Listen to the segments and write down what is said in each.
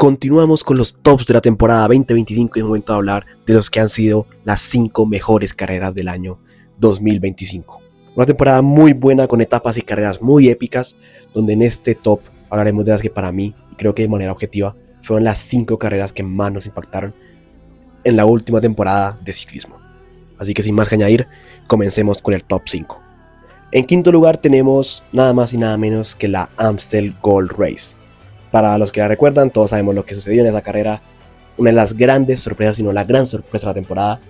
Continuamos con los tops de la temporada 2025 y es momento de hablar de los que han sido las 5 mejores carreras del año 2025. Una temporada muy buena con etapas y carreras muy épicas, donde en este top hablaremos de las que para mí, y creo que de manera objetiva, fueron las 5 carreras que más nos impactaron en la última temporada de ciclismo. Así que sin más que añadir, comencemos con el top 5. En quinto lugar tenemos nada más y nada menos que la Amstel Gold Race. Para los que la recuerdan, todos sabemos lo que sucedió en esa carrera. Una de las grandes sorpresas, si no la gran sorpresa de la temporada.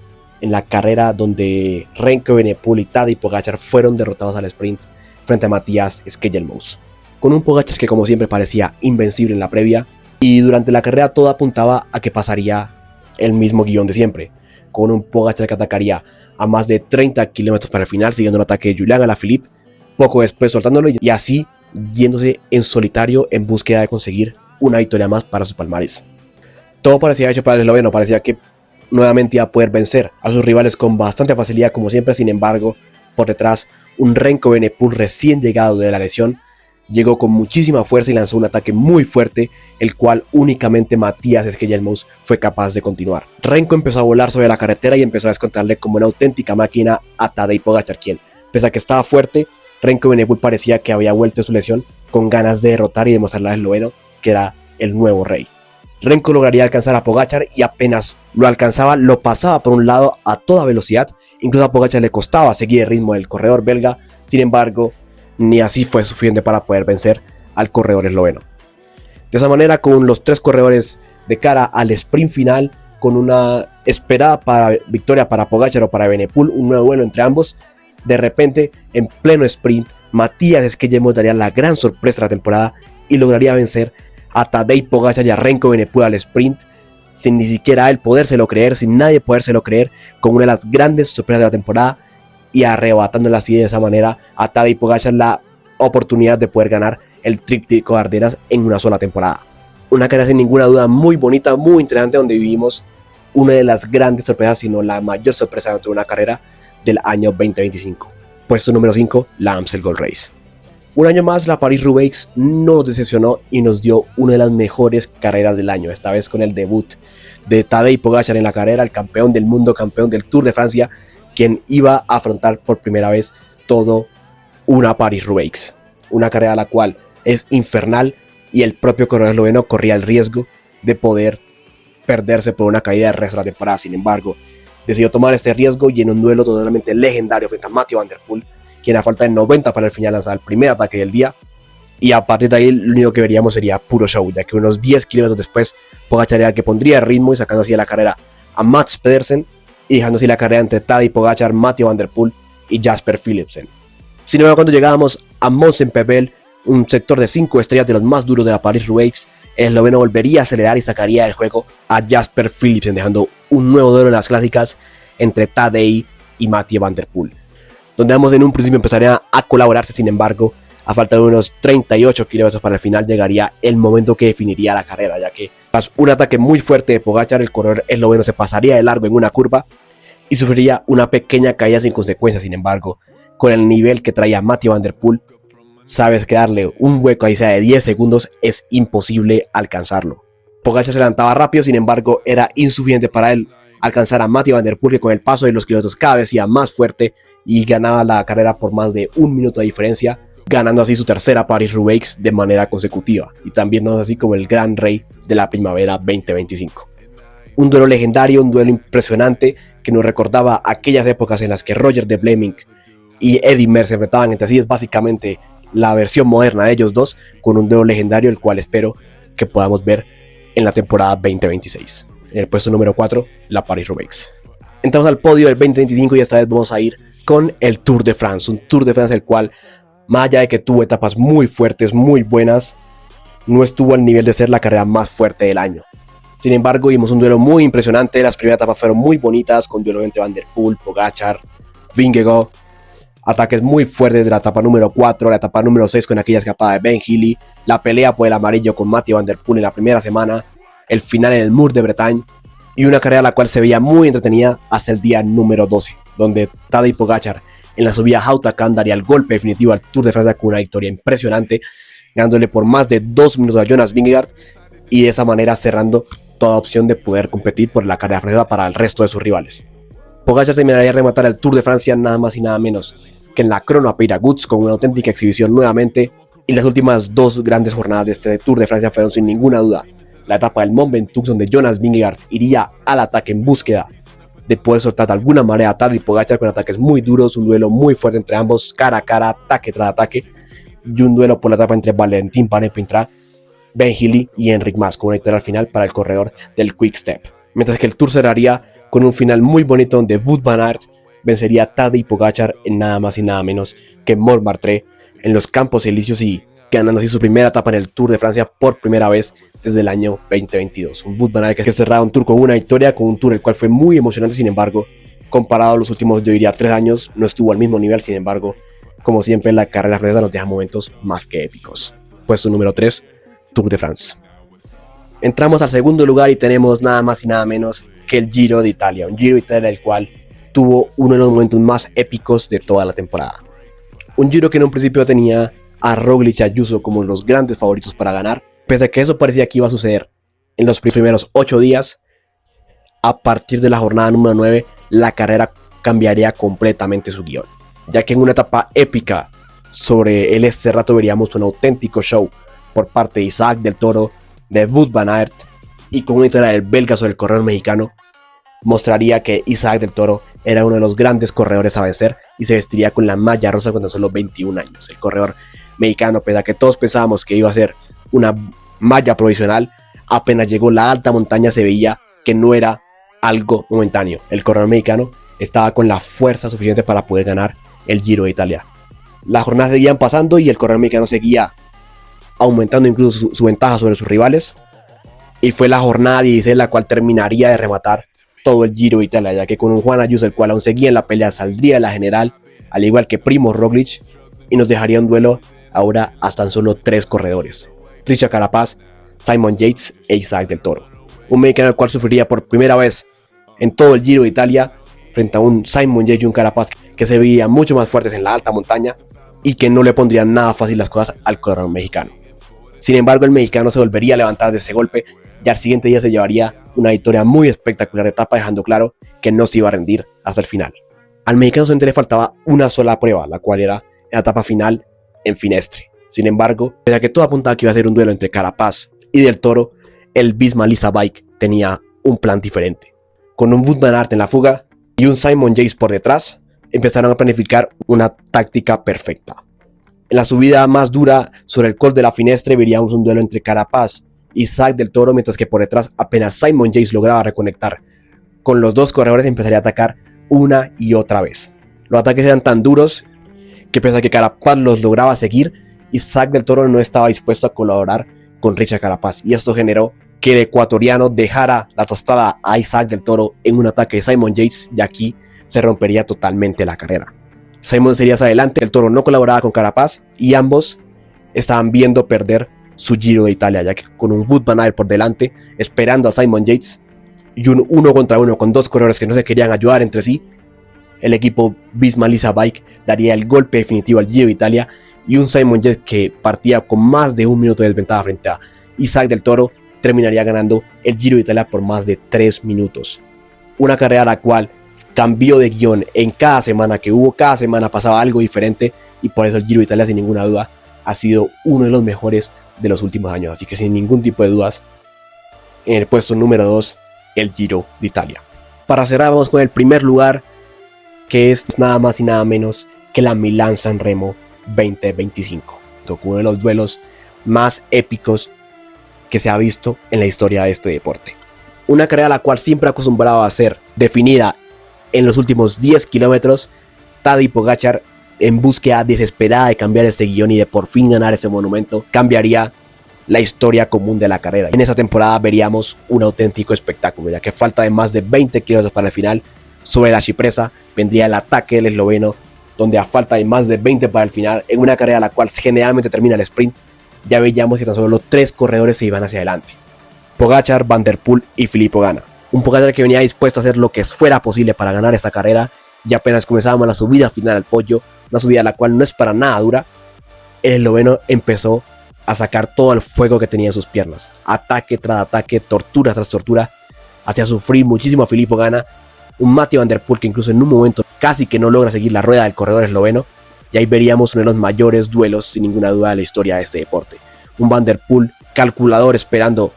En la carrera donde Remco Evenepoel y Tadej Pogačar fueron derrotados al sprint frente a Matías Skellermoos. Con un Pogačar que como siempre parecía invencible en la previa. Y durante la carrera todo apuntaba a que pasaría el mismo guión de siempre. Con un Pogačar que atacaría a más de 30 kilómetros para el final, siguiendo el ataque de Julian Alaphilippe. Poco después soltándolo y así yéndose en solitario en búsqueda de conseguir una victoria más para su palmarés. Todo parecía hecho para el esloveno, parecía que nuevamente iba a poder vencer a sus rivales con bastante facilidad como siempre. Sin embargo, por detrás, un Remco Evenepoel recién llegado de la lesión llegó con muchísima fuerza y lanzó un ataque muy fuerte, el cual únicamente Matías Skellermoos fue capaz de continuar. Remco empezó a volar sobre la carretera y empezó a descontarle como una auténtica máquina a Tadej Pogačar, quien, pese a que estaba fuerte, Remco Evenepoel parecía que había vuelto de su lesión con ganas de derrotar y demostrarle al esloveno que era el nuevo rey. Remco lograría alcanzar a Pogačar y apenas lo alcanzaba, lo pasaba por un lado a toda velocidad. Incluso a Pogačar le costaba seguir el ritmo del corredor belga. Sin embargo, ni así fue suficiente para poder vencer al corredor esloveno. De esa manera, con los 3 corredores de cara al sprint final, con una esperada victoria para Pogačar o para Evenepoel, un nuevo duelo entre ambos, de repente, en pleno sprint, Matías Skellermoos daría la gran sorpresa de la temporada y lograría vencer a Tadej Pogačar y a Remco Evenepoel al sprint, sin ni siquiera él podérselo creer, sin nadie podérselo creer, con una de las grandes sorpresas de la temporada y arrebatándole así de esa manera a Tadej Pogačar la oportunidad de poder ganar el tríptico de Ardenas en una sola temporada. Una carrera sin ninguna duda muy bonita, muy interesante, donde vivimos una de las grandes sorpresas, si no la mayor sorpresa de una carrera del año 2025. Puesto número 5, la Amstel Gold Race. Un año más, la París-Roubaix nos decepcionó y nos dio una de las mejores carreras del año, esta vez con el debut de Tadej Pogačar en la carrera, el campeón del mundo, campeón del Tour de Francia, quien iba a afrontar por primera vez todo una París-Roubaix. Una carrera a la cual es infernal y el propio corredor esloveno corría el riesgo de poder perderse por una caída del resto de la temporada. Sin embargo, decidió tomar este riesgo y en un duelo totalmente legendario frente a Mathieu van der Poel, quien a falta de 90 para el final lanzaba el primer ataque del día, y a partir de ahí lo único que veríamos sería puro show, ya que unos 10 kilómetros después Pogačar era el que pondría el ritmo y sacando así de la carrera a Mads Pedersen y dejando así la carrera entre Tadej Pogačar, Mathieu van der Poel y Jasper Philipsen. Sin embargo, cuando llegábamos a Mons-en-Pévèle, un sector de 5 estrellas de los más duros de la París-Roubaix, el esloveno volvería a acelerar y sacaría del juego a Jasper Philipsen, dejando un nuevo duelo en las clásicas entre Tadej y Mathieu van der Poel, donde ambos en un principio empezarían a colaborarse. Sin embargo, a falta de unos 38 kilómetros para el final llegaría el momento que definiría la carrera, ya que tras un ataque muy fuerte de Pogačar, el corredor esloveno se pasaría de largo en una curva y sufriría una pequeña caída sin consecuencias. Sin embargo, con el nivel que traía Mathieu van der Poel, sabes que darle un hueco ahí sea de 10 segundos es imposible alcanzarlo. Pogačar se levantaba rápido, sin embargo era insuficiente para él alcanzar a Mathieu van der Poel, que con el paso de los kilómetros cada vez iba más fuerte y ganaba la carrera por más de 1 minuto de diferencia, ganando así su tercera París-Roubaix de manera consecutiva y también no es así como el gran rey de la primavera 2025. Un duelo legendario, un duelo impresionante que nos recordaba aquellas épocas en las que Roger de Vlaming y Eddy Merckx se enfrentaban entre sí. Es básicamente la versión moderna de ellos dos, con un duelo legendario, el cual espero que podamos ver en la temporada 2026. En el puesto número 4, la París-Roubaix. Entramos al podio del 2025 y esta vez vamos a ir con el Tour de France. Un Tour de France el cual, más allá de que tuvo etapas muy fuertes, muy buenas, no estuvo al nivel de ser la carrera más fuerte del año. Sin embargo, vimos un duelo muy impresionante. Las primeras etapas fueron muy bonitas, con duelo entre Van der Poel, Pogačar, Vingegaard. Ataques muy fuertes de la etapa número 4, la etapa número 6 con aquella escapada de Ben Healy, la pelea por el amarillo con Mathieu van der Poel en la primera semana, el final en el Mur de Bretagne y una carrera la cual se veía muy entretenida hasta el día número 12, donde Tadej Pogačar en la subida Hautacam daría el golpe definitivo al Tour de Francia con una victoria impresionante, ganándole por más de 2 minutos a Jonas Vingegaard, y de esa manera cerrando toda opción de poder competir por la carrera francesa para el resto de sus rivales. Pogačar terminaría de rematar el Tour de Francia nada más y nada menos que en la Chrono Peyragudes con una auténtica exhibición nuevamente, y las últimas dos grandes jornadas de este Tour de Francia fueron sin ninguna duda la etapa del Mont Ventoux, donde Jonas Vingegaard iría al ataque en búsqueda de poder soltar de alguna manera a Tadej Pogačar con ataques muy duros, un duelo muy fuerte entre ambos, cara a cara, ataque tras ataque, y un duelo por la etapa entre Valentin Panepintra, Ben Healy y Enric Mas, con una victoria al final para el corredor del Quick Step. Mientras que el Tour cerraría con un final muy bonito donde Wout van Aert vencería a Tadej Pogačar en nada más y nada menos que Montmartre en los Campos Elíseos y ganando así su primera etapa en el Tour de Francia por primera vez desde el año 2022. Un Wout van Aert que cerraba un Tour con una victoria, con un Tour el cual fue muy emocionante, sin embargo, comparado a los últimos, yo diría, 3 años, no estuvo al mismo nivel, sin embargo, como siempre, la carrera francesa nos deja momentos más que épicos. Puesto número 3, Tour de France. Entramos al segundo lugar y tenemos nada más y nada menos que el Giro de Italia, un Giro de Italia el cual tuvo uno de los momentos más épicos de toda la temporada. Un Giro que en un principio tenía a Roglic y Ayuso como los grandes favoritos para ganar, pese a que eso parecía que iba a suceder en los primeros 8 días. A partir de la jornada número 9, la carrera cambiaría completamente su guión, ya que en una etapa épica sobre el rato veríamos un auténtico show por parte de Isaac del Toro, de Wout van Aert, y con una historia del belga sobre el corredor mexicano, mostraría que Isaac del Toro era uno de los grandes corredores a vencer y se vestiría con la malla rosa con tan solo 21 años. El corredor mexicano, pese a que todos pensábamos que iba a ser una malla provisional, apenas llegó la alta montaña se veía que no era algo momentáneo. El corredor mexicano estaba con la fuerza suficiente para poder ganar el Giro de Italia. Las jornadas seguían pasando y el corredor mexicano seguía aumentando incluso su ventaja sobre sus rivales, y fue la jornada 16 la cual terminaría de rematar todo el Giro de Italia, ya que con un Juan Ayuso el cual aún seguía en la pelea saldría de la general, al igual que Primož Roglic, y nos dejaría un duelo ahora hasta tan solo 3 corredores: Richard Carapaz, Simon Yates e Isaac del Toro. Un mexicano el cual sufriría por primera vez en todo el Giro de Italia frente a un Simon Yates y un Carapaz que se veían mucho más fuertes en la alta montaña y que no le pondrían nada fácil las cosas al corredor mexicano. Sin embargo, el mexicano se volvería a levantar de ese golpe y al siguiente día se llevaría una victoria muy espectacular de etapa, dejando claro que no se iba a rendir hasta el final. Al mexicano solamente le faltaba una sola prueba, la cual era la etapa final en Finestre. Sin embargo, pese a que todo apuntaba que iba a ser un duelo entre Carapaz y del Toro, el Visma Lease Bike tenía un plan diferente. Con un Wout van Aert en la fuga y un Simon Yates por detrás, empezaron a planificar una táctica perfecta. En la subida más dura sobre el Col de la Finestre veríamos un duelo entre Carapaz y Isaac del Toro, mientras que por detrás apenas Simon Yates lograba reconectar con los dos corredores empezaría a atacar una y otra vez. Los ataques eran tan duros que pese a que Carapaz los lograba seguir, Isaac del Toro no estaba dispuesto a colaborar con Richard Carapaz, y esto generó que el ecuatoriano dejara la tostada a Isaac del Toro en un ataque de Simon Yates, y aquí se rompería totalmente la carrera. Simon sería hacia adelante, el Toro no colaboraba con Carapaz y ambos estaban viendo perder su Giro de Italia, ya que con un Wout van Aert por delante esperando a Simon Yates y un 1 contra 1 con 2 corredores que no se querían ayudar entre sí, el equipo Visma Lease Bike daría el golpe definitivo al Giro de Italia, y un Simon Yates que partía con más de 1 minuto de desventaja frente a Isaac del Toro terminaría ganando el Giro de Italia por más de 3 minutos. Una carrera a la cual cambió de guión en cada semana que hubo, cada semana pasaba algo diferente, y por eso el Giro de Italia sin ninguna duda ha sido uno de los mejores de los últimos años, así que sin ningún tipo de dudas en el puesto número 2 el Giro de Italia. Para cerrar vamos con el primer lugar, que es nada más y nada menos que la Milán-San Remo 2025, uno de los duelos más épicos que se ha visto en la historia de este deporte. Una carrera la cual siempre acostumbraba a ser definida en los últimos 10 kilómetros, Tadej Pogačar, en búsqueda desesperada de cambiar este guión y de por fin ganar este monumento, cambiaría la historia común de la carrera. En esta temporada veríamos un auténtico espectáculo, ya que falta de más de 20 kilómetros para el final, sobre la Cipresa vendría el ataque del esloveno, donde a falta de más de 20 para el final, en una carrera la cual generalmente termina el sprint, ya veíamos que tan solo 3 corredores se iban hacia adelante: Pogačar, Van der Poel y Filippo Ganna. Un Pogačar que venía dispuesto a hacer lo que fuera posible para ganar esta carrera, y apenas comenzábamos la subida final al podio, una subida la cual no es para nada dura, el esloveno empezó a sacar todo el fuego que tenía en sus piernas. Ataque tras ataque, tortura tras tortura, hacía sufrir muchísimo a Filippo Ganna, un Mathieu van der Poel que incluso en un momento casi que no logra seguir la rueda del corredor esloveno, y ahí veríamos uno de los mayores duelos sin ninguna duda de la historia de este deporte. Un Van der Poel calculador esperando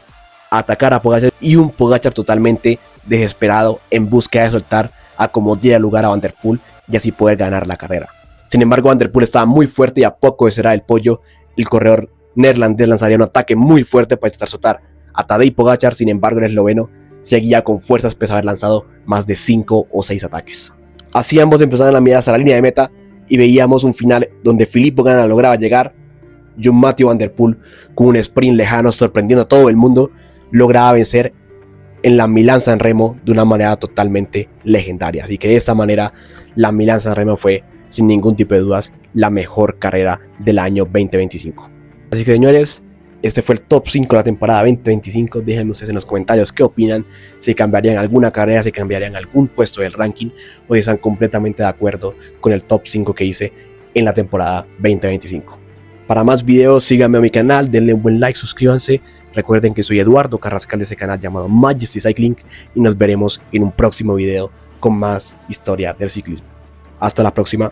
atacar a Pogačar y un Pogačar totalmente desesperado en búsqueda de soltar a como diera lugar a Van der Poel y así poder ganar la carrera. Sin embargo, Van der Poel estaba muy fuerte y a poco de cerrar el pollo, el corredor neerlandés lanzaría un ataque muy fuerte para intentar soltar a Tadej Pogačar. Sin embargo, el esloveno seguía con fuerzas pese a haber lanzado más de 5 o 6 ataques. Así ambos empezaron la mirada a la línea de meta y veíamos un final donde Filippo Ganna lograba llegar y un Mathieu van der Poel con un sprint lejano sorprendiendo a todo el mundo lograba vencer en la Milán-San Remo de una manera totalmente legendaria. Así que de esta manera la Milán-San Remo fue sin ningún tipo de dudas la mejor carrera del año 2025. Así que señores, este fue el top 5 de la temporada 2025. Déjenme ustedes en los comentarios qué opinan, si cambiarían alguna carrera, si cambiarían algún puesto del ranking o si están completamente de acuerdo con el top 5 que hice en la temporada 2025. Para más videos síganme a mi canal, denle un buen like, suscríbanse. Recuerden que soy Eduardo Carrascal de ese canal llamado Majesty Cycling y nos veremos en un próximo video con más historia del ciclismo. Hasta la próxima.